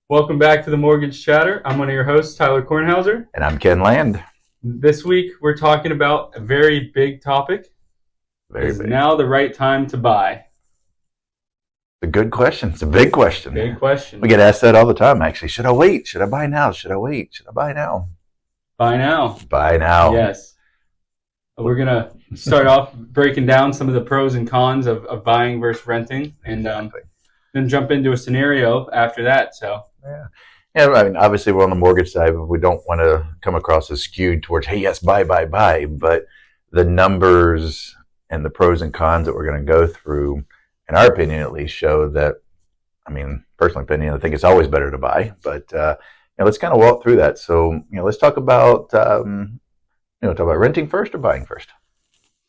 Welcome back to the Mortgage Chatter. I'm one of your hosts, Tyler Kornhauser. And I'm Ken Land. This week, we're talking about a very big topic. Very Is big. now the right time to buy? It's a good question. It's a big question. Big question. We get asked that all the time, actually. Should I wait? Should I buy now? Should I wait? Should I buy now? Buy now. Buy now. Yes. We're going to start off breaking down some of the pros and cons of buying versus renting, and then jump into a scenario after that. So. Yeah, I mean, obviously we're on the mortgage side, but we don't want to come across as skewed towards, hey, yes, buy. But the numbers and the pros and cons that we're going to go through, in our opinion at least, show that, I mean, personal opinion, I think it's always better to buy. But let's kind of walk through that. So, let's talk about, talk about renting first or buying first?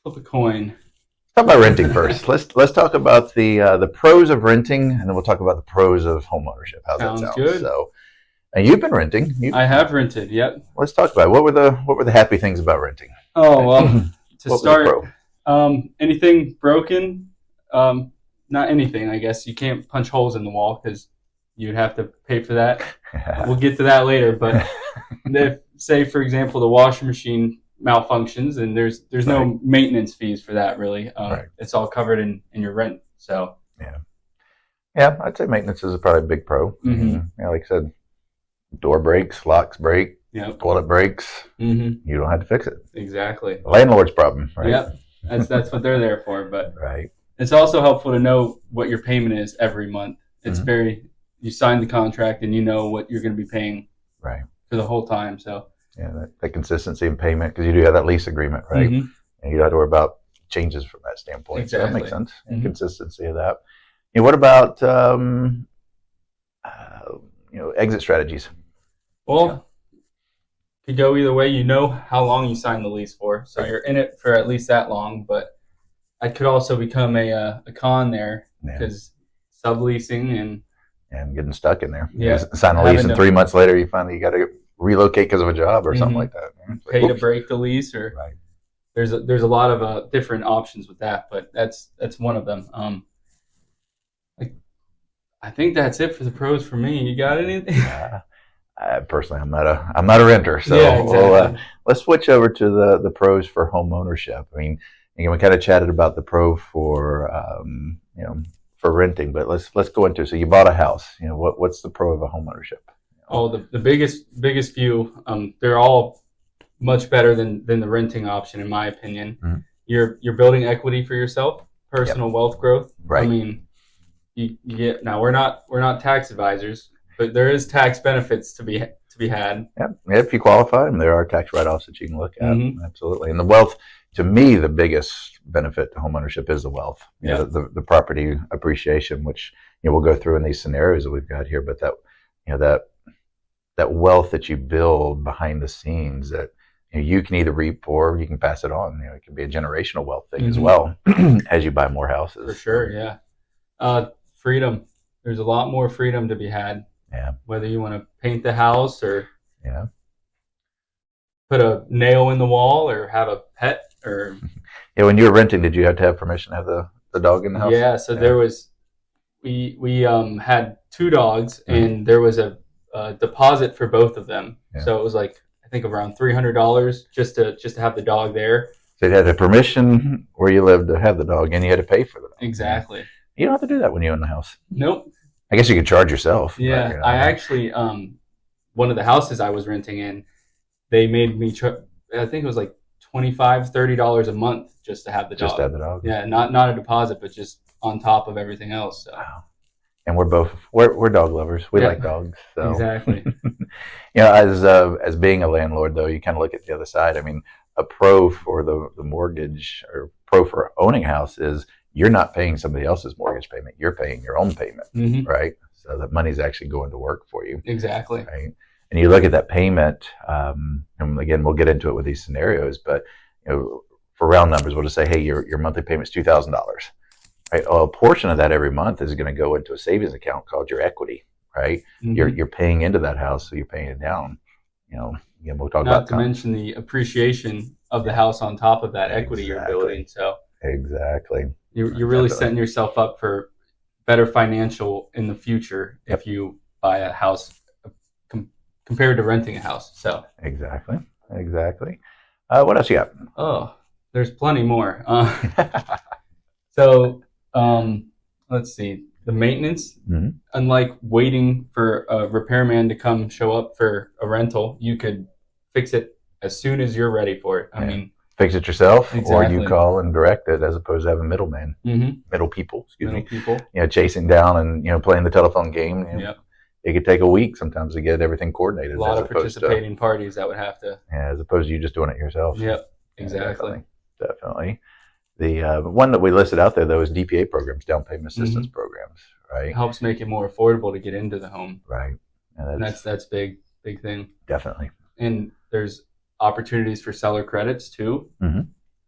Flip a coin. Talk about renting first. Let's talk about the pros of renting, and then we'll talk about the pros of homeownership. How's that sound? Good. So, and you've been renting. I have rented. Yep. Let's talk about it. What were the happy things about renting? Oh well, to start, anything broken? Not anything. I guess you can't punch holes in the wall because you'd have to pay for that. We'll get to that later. But if, say, for example, the washing machine malfunctions, and there's no maintenance fees for that really. It's all covered in your rent. So yeah, I'd say maintenance is probably a big pro. Mm-hmm. Like I said, door breaks, locks break, toilet breaks. Mm-hmm. You don't have to fix it. Exactly. The landlord's problem, right? Yep. That's what they're there for. But right. It's also helpful to know what your payment is every month. It's you sign the contract and you know what you're going to be paying for the whole time. So that consistency in payment, because you do have that lease agreement, right? Mm-hmm. And you don't have to worry about changes from that standpoint. Exactly. So that makes sense. Mm-hmm. Consistency of that. What about exit strategies? Well, could go either way. You know how long you signed the lease for, so you're in it for at least that long. But it could also become a con there because subleasing and getting stuck in there. Yeah, you sign a lease, and 3 months later, you got to relocate because of a job or something like that. Pay to break the lease, or there's a lot of different options with that, but that's one of them. I think that's it for the pros for me. You got anything? Personally, I'm not a renter, so exactly. Let's switch over to the pros for home ownership. I mean, again, we kind of chatted about the pro for for renting, but let's go into. So you bought a house. What's the pro of a home ownership? Oh, the biggest few. They're all much better than the renting option, in my opinion. Mm-hmm. You're building equity for yourself, personal wealth growth. Right. I mean, you get now. We're not tax advisors, but there is tax benefits to be had. Yeah, if you qualify, and there are tax write-offs that you can look at. Mm-hmm. Absolutely. And the wealth, to me, the biggest benefit to homeownership is the wealth. The property appreciation, which we'll go through in these scenarios that we've got here. But that wealth that you build behind the scenes, that you can either reap or you can pass it on. It can be a generational wealth thing as well as you buy more houses. For sure, yeah. Freedom. There's a lot more freedom to be had. Yeah. Whether you want to paint the house or put a nail in the wall or have a pet or. Yeah. When you were renting, did you have to have permission to have the dog in the house? Yeah. So there was, we had 2 dogs and there was a deposit for both of them. Yeah. So it was like, I think around $300 just to have the dog there. So you had a permission where you lived to have the dog, and you had to pay for the dog. Exactly. You don't have to do that when you own the house. Nope. I guess you could charge yourself. Yeah. But, I actually, one of the houses I was renting in, they made me, I think it was like $25, $30 a month just to have the dog. Just to have the dog. Yeah. Not a deposit, but just on top of everything else. So. Wow. And we're dog lovers. We like dogs. So. Exactly. As being a landlord, though, you kind of look at the other side. I mean, a pro for the mortgage, or pro for owning a house, is you're not paying somebody else's mortgage payment. You're paying your own payment, right? So that money's actually going to work for you. Exactly. Right. And you look at that payment, and again, we'll get into it with these scenarios, but for round numbers, we'll just say, hey, your monthly payment's $2,000. Right? Well, a portion of that every month is going to go into a savings account called your equity, right? Mm-hmm. You're paying into that house, so you're paying it down. Again, we'll talk about. Not to mention the appreciation of the house on top of that equity you're building. So exactly, you're really setting yourself up for better financial in the future if you buy a house compared to renting a house. So exactly. What else you got? Oh, there's plenty more. So let's see. The maintenance, unlike waiting for a repairman to come show up for a rental, you could fix it as soon as you're ready for it. I mean, fix it yourself, exactly. or you call and direct it, as opposed to having middlemen, middle people, chasing down and playing the telephone game. It could take a week sometimes to get everything coordinated. A lot of participating parties that would have to. Yeah, as opposed to you just doing it yourself. Yep, exactly. Definitely. The one that we listed out there, though, is DPA programs, down payment assistance programs, right? It helps make it more affordable to get into the home. Right. And that's big thing. Definitely. And there's opportunities for seller credits, too.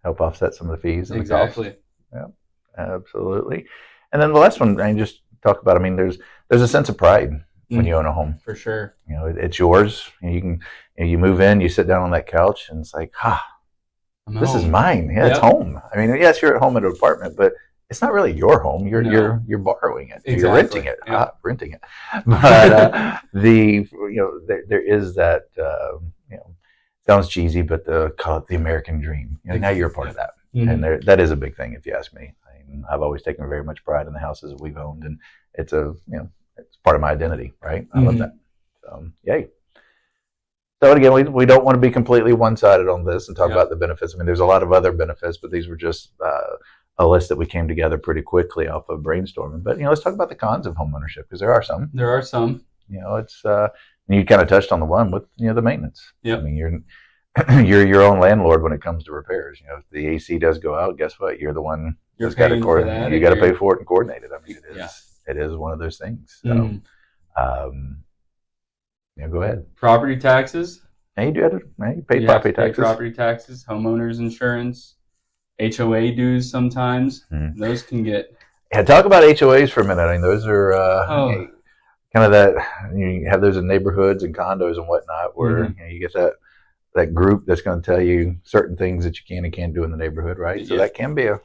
Help offset some of the fees. And exactly. The costs. Yeah, absolutely. And then the last one I just talk about, I mean, there's a sense of pride when you own a home. For sure. It's yours. You move in, you sit down on that couch, and it's like, this is mine. Yeah, it's home. I mean, yes, you're at home at an apartment, but it's not really your home. You're borrowing it. Exactly. You're renting it. Renting it. But there is that. Sounds cheesy, but call it the American dream. Now you're a part of that, and that is a big thing, if you ask me. I've always taken very much pride in the houses that we've owned, and it's it's part of my identity. Right? I love that. So, yay. So again, we don't want to be completely one-sided on this and talk about the benefits. I mean, there's a lot of other benefits, but these were just a list that we came together pretty quickly off of brainstorming. But let's talk about the cons of homeownership, because there are some. There are some. It's you kind of touched on the one with the maintenance. Yeah. I mean, you're your own landlord when it comes to repairs. If the AC does go out, guess what? You're the one that's got to coordinate. You got to pay for it and coordinate it. I mean, it is one of those things. So. Go ahead. Property taxes. And you do have to pay property taxes. Pay property taxes, homeowners insurance, HOA dues sometimes. Those can get... Yeah, talk about HOAs for a minute. I mean, those are kind of that... You have those in neighborhoods and condos and whatnot where you get that group that's going to tell you certain things that you can and can't do in the neighborhood, right? So that can be a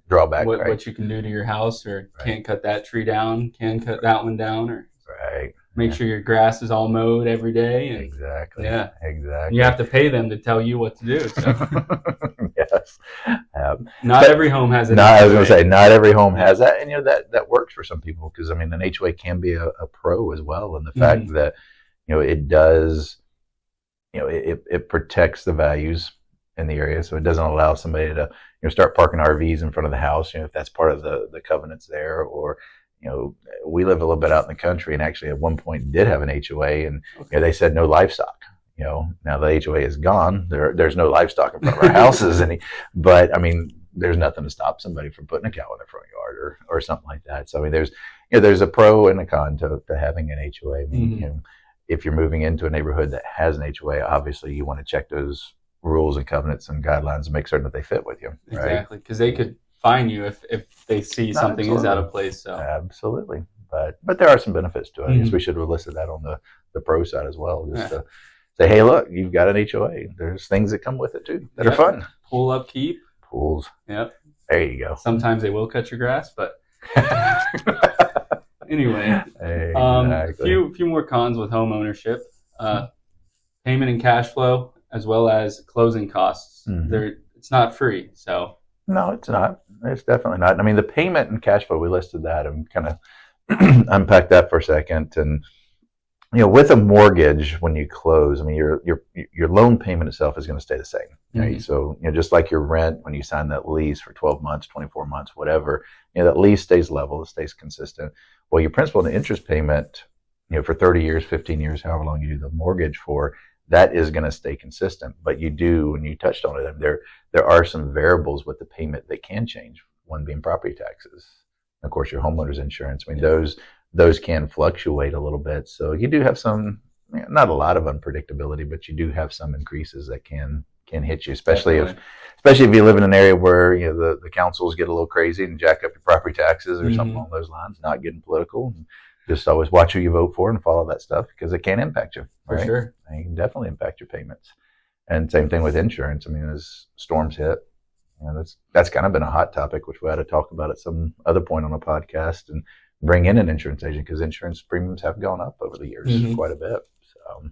drawback. What you can do to your house, or can't cut that tree down, can cut that one down, or... Right. Make sure your grass is all mowed every day. And, exactly. Yeah. Exactly. You have to pay them to tell you what to do. So. Yes. Not every home has it. I was going to say, not every home has that. And, that works for some people because, I mean, an HOA can be a pro as well. And the fact that, it does, it protects the values in the area. So it doesn't allow somebody to, start parking RVs in front of the house, if that's part of the covenants there, or, we live a little bit out in the country, and actually at one point did have an HOA, and they said no livestock. Now the HOA is gone. There's no livestock in front of our houses, but I mean, there's nothing to stop somebody from putting a cow in their front yard or something like that. So I mean, there's a pro and a con to having an HOA. I mean, if you're moving into a neighborhood that has an HOA, obviously you want to check those rules and covenants and guidelines and make certain that they fit with you. Right? Exactly, because they could fine you if they see something is out of place. So absolutely, but there are some benefits to it. I guess we should have listed that on the pro side as well, just to say, hey, look, you've got an HOA. There's things that come with it too that are fun. Pool upkeep. Pools. Yep. There you go. Sometimes they will cut your grass, but anyway, exactly. few more cons with home ownership. Payment and cash flow, as well as closing costs. It's not free, so. No, it's not. It's definitely not. I mean, the payment and cash flow, we listed that and kind of unpack that for a second. And, with a mortgage, when you close, I mean, your loan payment itself is going to stay the same. Right? So, just like your rent, when you sign that lease for 12 months, 24 months, whatever, that lease stays level, it stays consistent. Well, your principal and interest payment, for 30 years, 15 years, however long you do the mortgage for, that is going to stay consistent. But you do, and you touched on it, there are some variables with the payment that can change, one being property taxes. And of course, your homeowner's insurance. I mean, those can fluctuate a little bit. So you do have some, not a lot of unpredictability, but you do have some increases that can hit you, especially if you live in an area where the councils get a little crazy and jack up your property taxes or something along those lines. Not getting political. Just always watch who you vote for and follow that stuff, because it can impact you. Right? For sure. It can definitely impact your payments. And same thing with insurance. I mean, as storms hit, that's kind of been a hot topic, which we had to talk about at some other point on the podcast. And bring in an insurance agent, because insurance premiums have gone up over the years quite a bit. So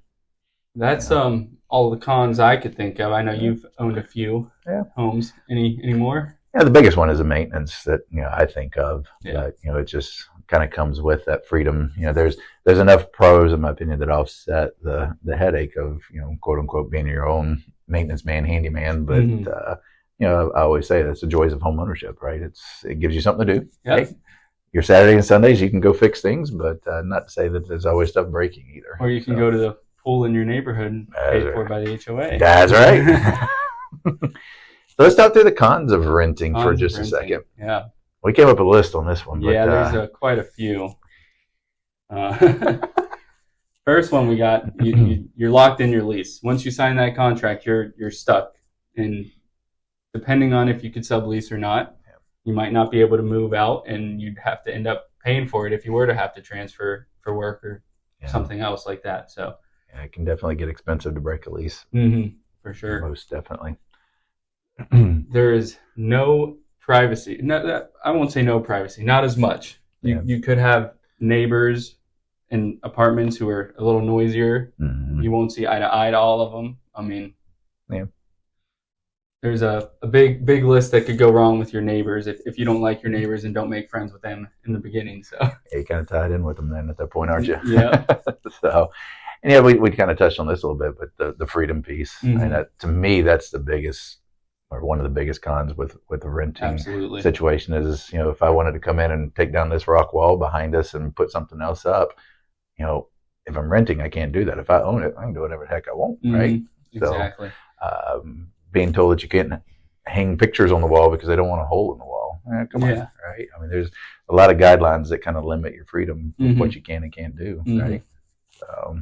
that's all the cons I could think of. I know you've owned a few homes. Any more? Yeah, the biggest one is the maintenance that I think of. Yeah. It just kind of comes with that freedom. There's enough pros, in my opinion, that offset the headache of quote unquote being your own maintenance man, handyman. But I always say that's the joys of home ownership, right? It gives you something to do. Yep. Hey, your Saturday and Sundays you can go fix things, but not to say that there's always stuff breaking either. Or you can go to the pool in your neighborhood paid for by the HOA. That's right. So let's talk through the cons of renting for just a second. Yeah. We came up with a list on this one. But, there's quite a few. First one we got, you're locked in your lease. Once you sign that contract, you're stuck. And depending on if you could sublease or not, you might not be able to move out, and you'd have to end up paying for it if you were to have to transfer for work or something else like that. So it can definitely get expensive to break a lease. For sure. Most definitely. There is no privacy. No, I won't say no privacy. Not as much. You could have neighbors in apartments who are a little noisier. You won't see eye to eye to all of them. I mean, there's a big list that could go wrong with your neighbors if you don't like your neighbors and don't make friends with them in the beginning. So you kind of tied in with them then at that point, aren't you? Yeah. So, and we kind of touched on this a little bit, but the freedom piece, and to me, that's the biggest, or one of the biggest cons with the renting situation is, if I wanted to come in and take down this rock wall behind us and put something else up, if I'm renting, I can't do that. If I own it, I can do whatever the heck I want, right? Exactly. So, being told that you can't hang pictures on the wall because they don't want a hole in the wall. Come on, right? I mean, there's a lot of guidelines that kind of limit your freedom of what you can and can't do, right? So,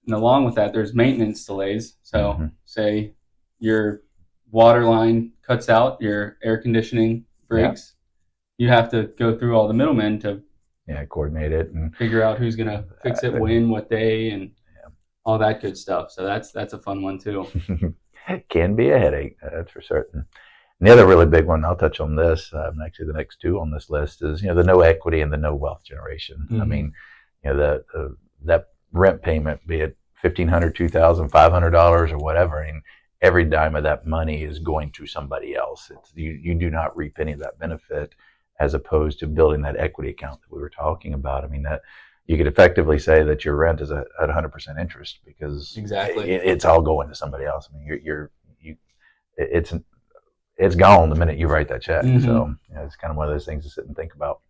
and along with that, there's maintenance delays. So, say your water line cuts out, your air conditioning breaks. You have to go through all the middlemen to coordinate it and figure out who's going to fix it when, what day, and all that good stuff. So that's a fun one too. It can be a headache, that's for certain. And the other really big one, I'll touch on this, actually the next two on this list is, the no equity and the no wealth generation. I mean, that rent payment, be it $1,500, $2,000, $500 or whatever, and every dime of that money is going to somebody else. You do not reap any of that benefit, as opposed to building that equity account that we were talking about. I mean, that you could effectively say that your rent is at 100% interest, because it's all going to somebody else. I mean, it's gone the minute you write that check. So it's kind of one of those things to sit and think about.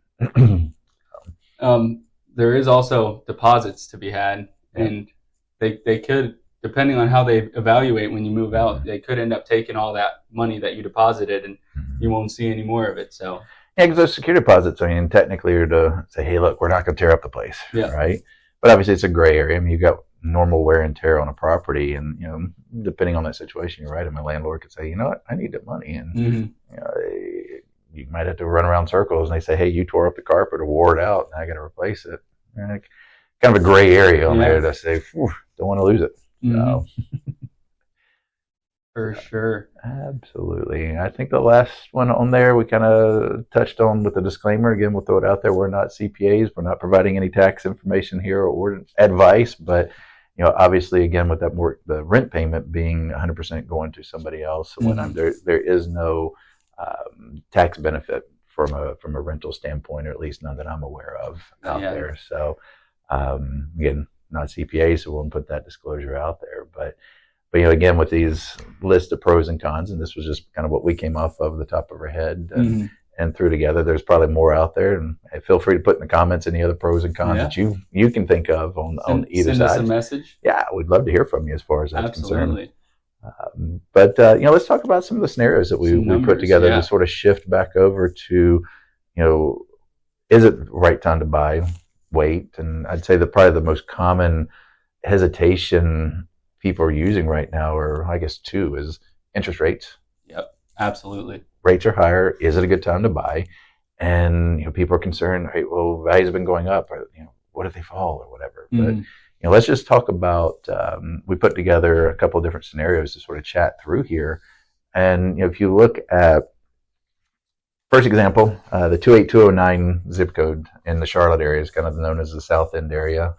There is also deposits to be had, and they could, depending on how they evaluate when you move out, they could end up taking all that money that you deposited, and you won't see any more of it. So because those security deposits, I mean, technically are to say, hey, look, we're not going to tear up the place, right? But obviously it's a gray area. I mean, you've got normal wear and tear on a property, and depending on that situation, you're right. And my landlord could say, you know what, I need that money, and you might have to run around circles, and they say, hey, you tore up the carpet or wore it out, and I got to replace it. And kind of a gray area on there to say, don't want to lose it. So. For sure. Absolutely. I think the last one on there we kind of touched on with the disclaimer. Again, we'll throw it out there. We're not CPAs. We're not providing any tax information here or advice. But, obviously, again, with that the rent payment being 100% going to somebody else, there is no tax benefit from a rental standpoint, or at least none that I'm aware of out there. So, again, not CPA, so we'll put that disclosure out there. But again, with these list of pros and cons, and this was just kind of what we came off of the top of our head and threw together. There's probably more out there, and feel free to put in the comments any other pros and cons that you can think of on either side. Send us a message. Yeah, we'd love to hear from you as far as that's concerned. But let's talk about some of the scenarios that we put together to sort of shift back over to, is it the right time to buy? Wait, and I'd say that probably the most common hesitation people are using right now, or I guess two, is interest rates. Yep, absolutely. Rates are higher. Is it a good time to buy? And people are concerned, hey, well, values have been going up. Or, what if they fall or whatever? But let's just talk about. We put together a couple of different scenarios to sort of chat through here. And if you look at first example, the 28209 zip code in the Charlotte area is kind of known as the South End area.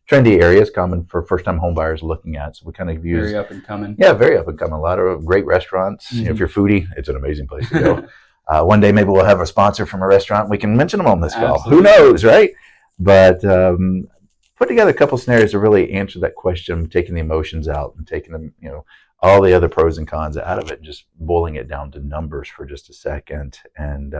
Trendy area is common for first-time home buyers looking at. So we kind of use very up and coming. Yeah, very up and coming. A lot of great restaurants. If you're foodie, it's an amazing place to go. One day maybe we'll have a sponsor from a restaurant. We can mention them on this call. Who knows, right? But put together a couple scenarios to really answer that question, taking the emotions out and taking them, all the other pros and cons out of it, and just boiling it down to numbers for just a second. And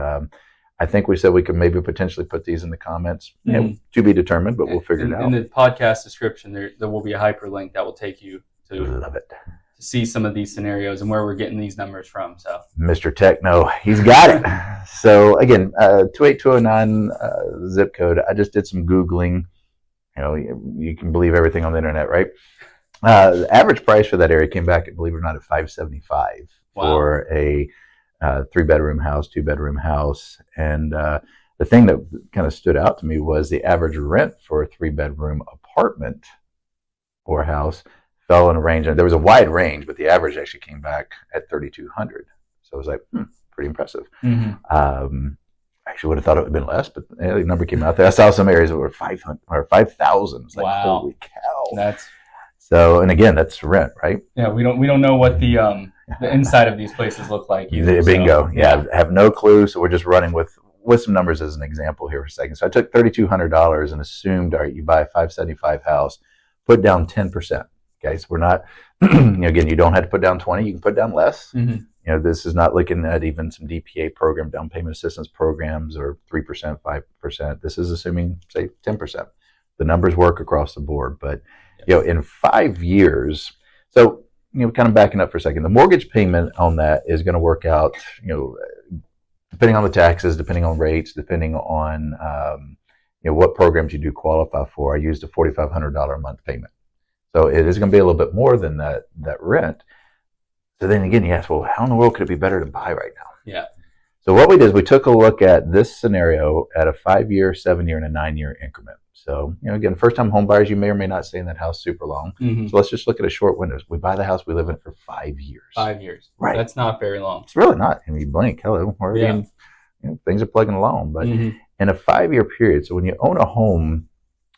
I think we said we could maybe potentially put these in the comments, to be determined, but we'll figure it out. In the podcast description, there will be a hyperlink that will take you to Love it. To see some of these scenarios and where we're getting these numbers from. So Mr. Techno, he's got it. So again, 28209 zip code. I just did some Googling. You can believe everything on the internet, right? The average price for that area came back, believe it or not, at $575 for a 3-bedroom house, 2-bedroom house. And the thing that kind of stood out to me was the average rent for a 3-bedroom apartment or house fell in a range. And there was a wide range, but the average actually came back at $3,200. So I was like, pretty impressive. Actually would have thought it would have been less, but the number came out there. I saw some areas that were 500 or 5,000. It's like, holy cow. So, and again, that's rent, right? Yeah, we don't know what the inside of these places look like either. Bingo. Yeah, I have no clue. So we're just running with some numbers as an example here for a second. So I took $3,200 and assumed, all right, you buy a $575 house, put down 10%. Okay, so we're not, again, you don't have to put down 20, you can put down less. This is not looking at even some DPA program, down payment assistance programs, or 3%, 5%. This is assuming, say, 10%. The numbers work across the board. But, in 5 years, so, kind of backing up for a second, the mortgage payment on that is going to work out, depending on the taxes, depending on rates, depending on, what programs you do qualify for. I used a $4,500 a month payment. So it is going to be a little bit more than that rent. So then again, you ask, well, how in the world could it be better to buy right now? Yeah. So what we did is we took a look at this scenario at a 5-year, 7-year, and a 9-year increment. So, again, first-time home buyers, you may or may not stay in that house super long. So let's just look at a short window. We buy the house, we live in it for 5 years. 5 years. Right. That's not very long. It's really not. You blink, hello. Things are plugging along. But in a 5-year period, so when you own a home,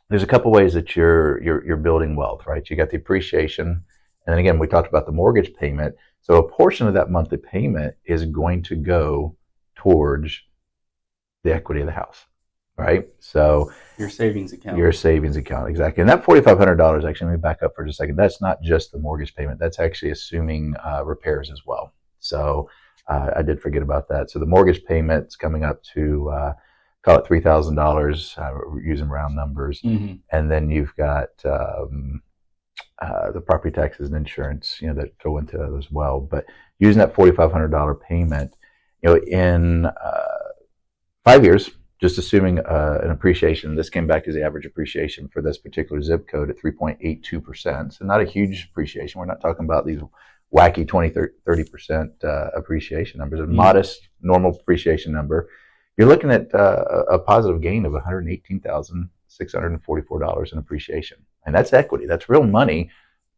there's a couple ways that you're building wealth, right? You got the appreciation, and then again, we talked about the mortgage payment. So a portion of that monthly payment is going to go towards the equity of the house, right? So your savings account. Exactly. And that $4,500, actually, let me back up for just a second. That's not just the mortgage payment. That's actually assuming repairs as well. So I did forget about that. So the mortgage payment's coming up to call it $3,000, using round numbers. And then you've got the property taxes and insurance, that go into that as well. But using that $4,500 payment, in 5 years, just assuming an appreciation, this came back as the average appreciation for this particular zip code at 3.82%. So not a huge appreciation. We're not talking about these wacky 20, 30% appreciation numbers. A modest, normal appreciation number. You're looking at a positive gain of $118,644 in appreciation. And that's equity. That's real money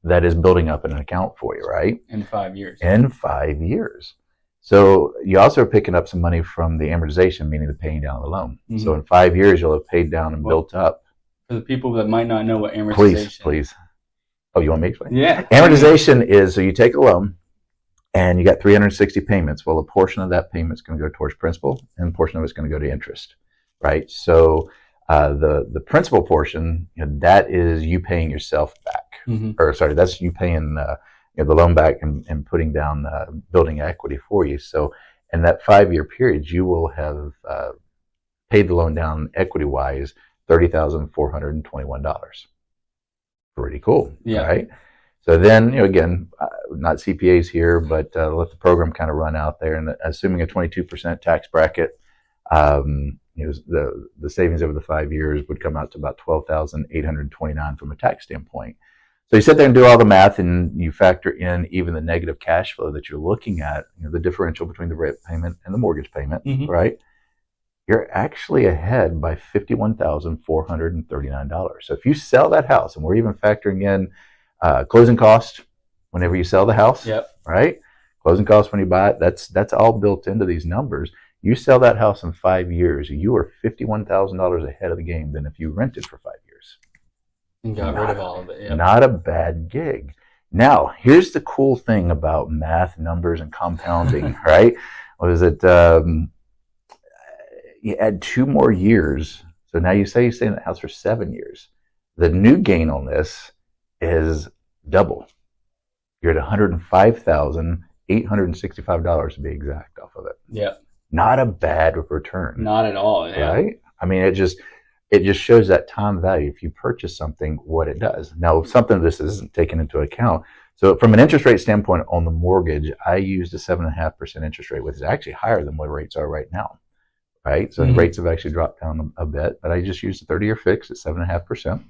that is building up in an account for you, right? In 5 years. In 5 years. So you also are picking up some money from the amortization, meaning the paying down of the loan. So in 5 years, you'll have paid down and built up. For the people that might not know what amortization is. Please. Oh, you want me to explain? Yeah. Amortization is, so you take a loan, and you got 360 payments. Well, a portion of that payment is going to go towards principal, and a portion of it's going to go to interest, right? So the principal portion, that is you paying yourself back, that's you paying the loan back and putting down building equity for you. So in that 5-year period, you will have paid the loan down equity-wise $30,421. Pretty cool, right? So then, again, not CPAs here, but let the program kind of run out there. And assuming a 22% tax bracket, the savings over the 5 years would come out to about $12,829 from a tax standpoint. So you sit there and do all the math, and you factor in even the negative cash flow that you're looking at, the differential between the rent payment and the mortgage payment, right? You're actually ahead by $51,439. So if you sell that house, and we're even factoring in closing costs whenever you sell the house, right? Closing costs when you buy it, that's all built into these numbers. You sell that house in 5 years, you are $51,000 ahead of the game than if you rented for 5 years. And got rid of all of it. Yep. Not a bad gig. Now, here's the cool thing about math, numbers, and compounding, right? Was it you add 2 more years, so now you stay in the house for 7 years. The new gain on this is double. You're at $105,865 to be exact off of it. Yeah. Not a bad return. Not at all. Yeah. Right? I mean, it just shows that time value. If you purchase something, what it does. Now, something of this isn't taken into account. So from an interest rate standpoint on the mortgage, I used a 7.5% interest rate, which is actually higher than what rates are right now. Right? So the rates have actually dropped down a bit, but I just used a 30-year fix at 7.5%.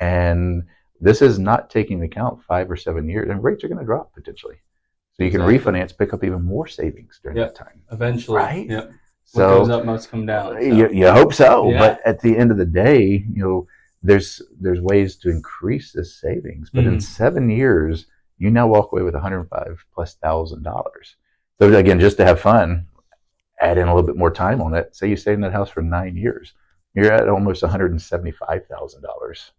And this is not taking into account 5 or 7 years, and rates are going to drop potentially. So you can refinance, pick up even more savings during that time. Eventually. Right? Yep. So, what goes up must come down. So. You hope so, Yeah. But at the end of the day, there's ways to increase this savings. But in 7 years, you now walk away with $105,000+. So again, just to have fun, add in a little bit more time on it. Say you stay in that house for 9 years, you're at almost $175,000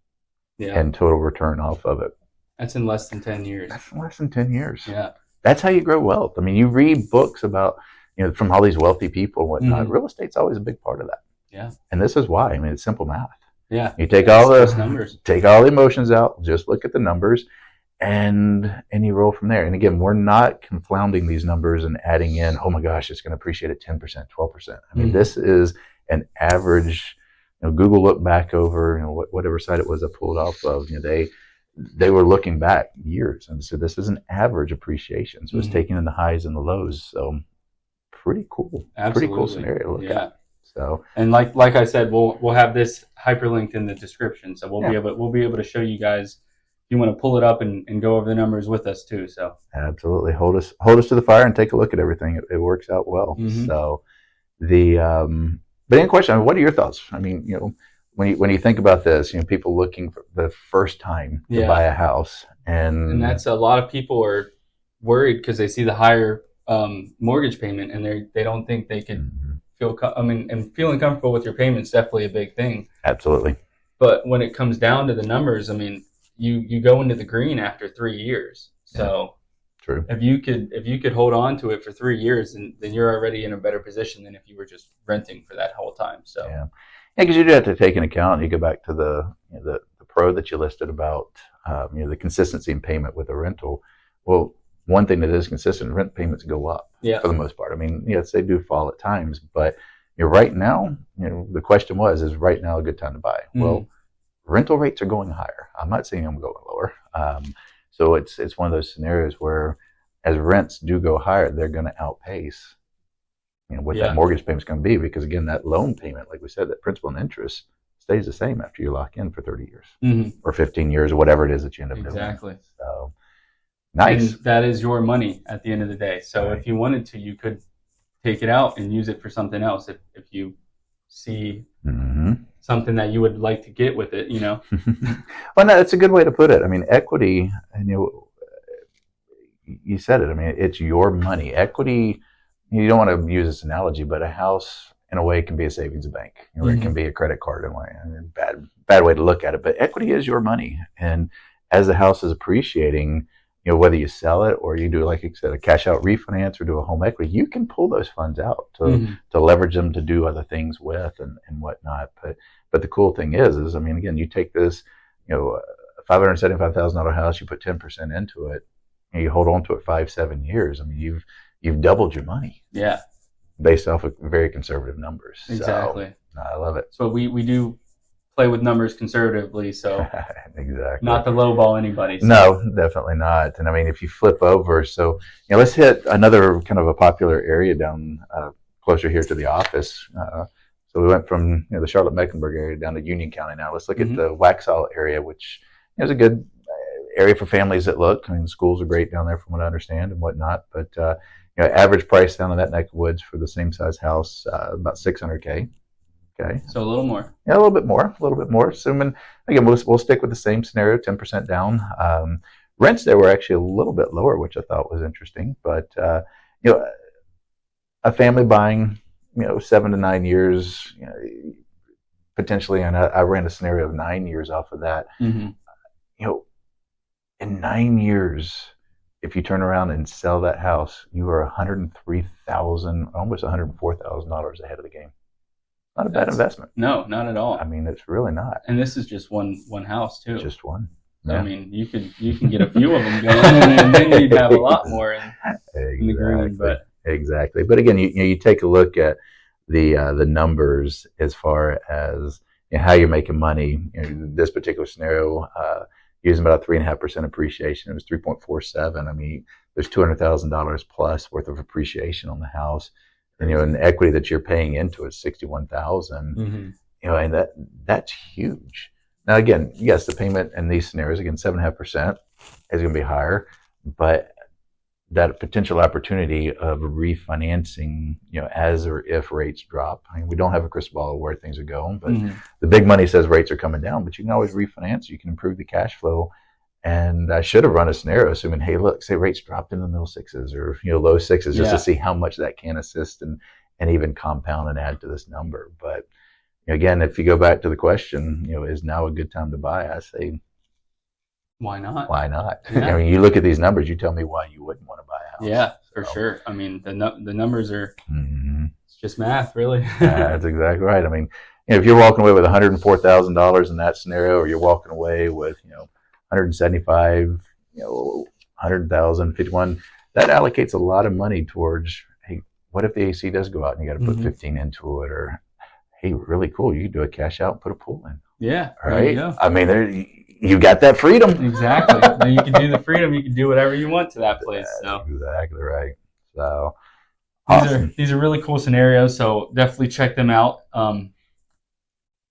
in total return off of it. That's in less than 10 years. That's in less than 10 years. Yeah. That's how you grow wealth. I mean, you read books about, from all these wealthy people and whatnot. Real estate's always a big part of that. Yeah. And this is why. I mean, it's simple math. Yeah. You take all the numbers, take all the emotions out, just look at the numbers, and you roll from there. And again, we're not confounding these numbers and adding in, oh my gosh, it's going to appreciate at 10%, 12%. I mean, this is an average. Google looked back over, whatever site it was I pulled off of, they were looking back years, and so this is an average appreciation. So it's taking in the highs and the lows. So pretty cool. Absolutely. Pretty cool scenario to look at. So, and like I said, we'll have this hyperlinked in the description, so we'll be able to show you guys if you want to pull it up and go over the numbers with us too. So absolutely, hold us to the fire and take a look at everything. It works out well. So but any question? What are your thoughts? I mean, when you think about this, people looking for the first time to buy a house, and that's a lot of people are worried because they see the higher mortgage payment, and they don't think they could feel. And feeling comfortable with your payment is definitely a big thing. Absolutely. But when it comes down to the numbers, I mean, you go into the green after 3 years. So true. If you could hold on to it for 3 years, then you're already in a better position than if you were just renting for that whole time. So because you do have to take into account. You go back to the pro that you listed about the consistency in payment with a rental. Well, one thing that is consistent, rent payments go up for the most part. I mean, yes, they do fall at times, but right now, the question is right now a good time to buy? Well, rental rates are going higher. I'm not saying I'm going lower. So it's one of those scenarios where as rents do go higher, they're going to outpace what that mortgage payment's going to be, because again, that loan payment, like we said, that principal and interest stays the same after you lock in for 30 years or 15 years or whatever it is that you end up doing. Exactly. So nice. And that is your money at the end of the day. So if you wanted to, you could take it out and use it for something else if you see something that you would like to get with it, Well, no, that's a good way to put it. I mean, equity, and you said it. I mean, it's your money. Equity, you don't want to use this analogy, but a house in a way can be a savings bank. It can be a credit card in a way. I mean, bad way to look at it, but equity is your money. And as the house is appreciating, whether you sell it or you do, like you said, a cash out refinance or do a home equity, you can pull those funds out to leverage them to do other things with and whatnot. But the cool thing is, I mean, again, you take this, a $575,000 house, you put 10% into it, and you hold on to it 5-7 years. I mean, you've doubled your money. Yeah. Based off of very conservative numbers. Exactly. So, I love it. So we do play with numbers conservatively, so exactly. Not to lowball anybody. So. No, definitely not. And I mean, if you flip over, so let's hit another kind of a popular area down closer here to the office. So we went from the Charlotte-Mecklenburg area down to Union County now. Let's look at the Waxhaw area, which is a good area for families that look. I mean, the schools are great down there from what I understand and whatnot. But average price down in that neck of woods for the same size house, about $600K. Okay. So a little more. Yeah, a little bit more. Assuming, again, we'll stick with the same scenario, 10% down. Rents there were actually a little bit lower, which I thought was interesting. But, a family buying 7 to 9 years, potentially, and I ran a scenario of 9 years off of that. Mm-hmm. In 9 years, if you turn around and sell that house, you are $103,000, almost $104,000 ahead of the game. Not a bad investment. No, not at all. I mean, it's really not. And this is just one house too. Just one. Yeah. I mean, you can get a few of them going, and then you'd have a lot more in the green. But exactly. But again, you take a look at the numbers as far as how you're making money. This particular scenario, using about a 3.5% appreciation, it was 3.47. I mean, there's $200,000 plus worth of appreciation on the house, and and the equity that you're paying into it is $61,000. Mm-hmm. And that's huge. Now, again, yes, the payment in these scenarios, again, 7.5% is going to be higher, but that potential opportunity of refinancing, as or if rates drop. I mean, we don't have a crystal ball of where things are going, but the big money says rates are coming down, but you can always refinance. You can improve the cash flow. And I should have run a scenario assuming, hey, look, say rates dropped in the middle sixes or low sixes, just to see how much that can assist and even compound and add to this number. But again, if you go back to the question, is now a good time to buy? I say, why not? Why not? Yeah. I mean, you look at these numbers, you tell me why you wouldn't want to buy a house. Yeah, for sure. I mean, the numbers are it's just math, really. That's exactly right. I mean, if you're walking away with $104,000 in that scenario, or you're walking away with 175, 100,000, 51, that allocates a lot of money towards, hey, what if the AC does go out and you got to put 15 into it? Or, hey, really cool, you can do a cash out and put a pool in. Yeah, right. I mean, you got that freedom. Exactly. Then you can do the freedom. You can do whatever you want to that place. So exactly right. So these are really cool scenarios. So definitely check them out.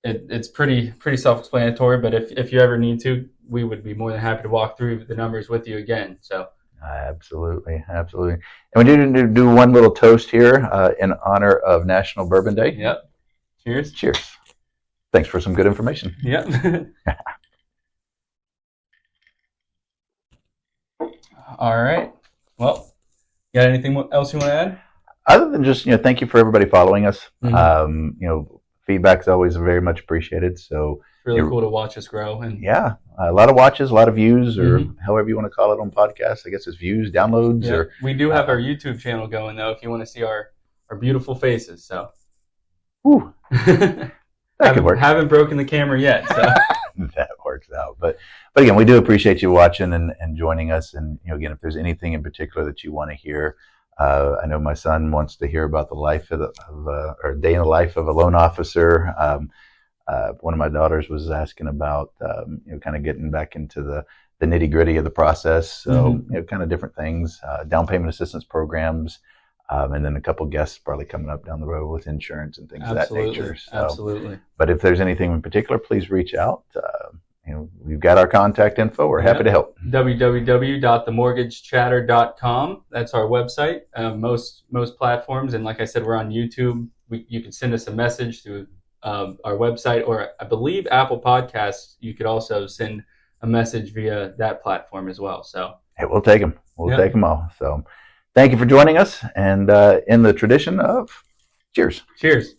It's pretty self-explanatory. But if you ever need to, we would be more than happy to walk through the numbers with you again. So absolutely. And we do one little toast here in honor of National Bourbon Day. Yep. Cheers. Thanks for some good information. Yep. All right. Well, you got anything else you want to add? Other than just, thank you for everybody following us. Feedback's always very much appreciated. So it's really cool to watch us grow. And a lot of watches, a lot of views, or however you want to call it on podcasts. I guess it's views, downloads. Yeah. Or we do have our YouTube channel going, though, if you want to see our beautiful faces. So that could work. Haven't broken the camera yet, so that works out. But again, we do appreciate you watching and joining us. And again, if there's anything in particular that you want to hear, I know my son wants to hear about the life of or day in the life of a loan officer. One of my daughters was asking about kind of getting back into the nitty gritty of the process. So kind of different things, down payment assistance programs. And then a couple guests probably coming up down the road with insurance and things of that nature. So, absolutely. But if there's anything in particular, please reach out. We've got our contact info. We're happy to help. www.themortgagechatter.com. That's our website. Most platforms, and like I said, we're on YouTube. You can send us a message through our website, or I believe Apple Podcasts. You could also send a message via that platform as well. So hey, we'll take them. We'll take them all. So. Thank you for joining us, and in the tradition of cheers. Cheers.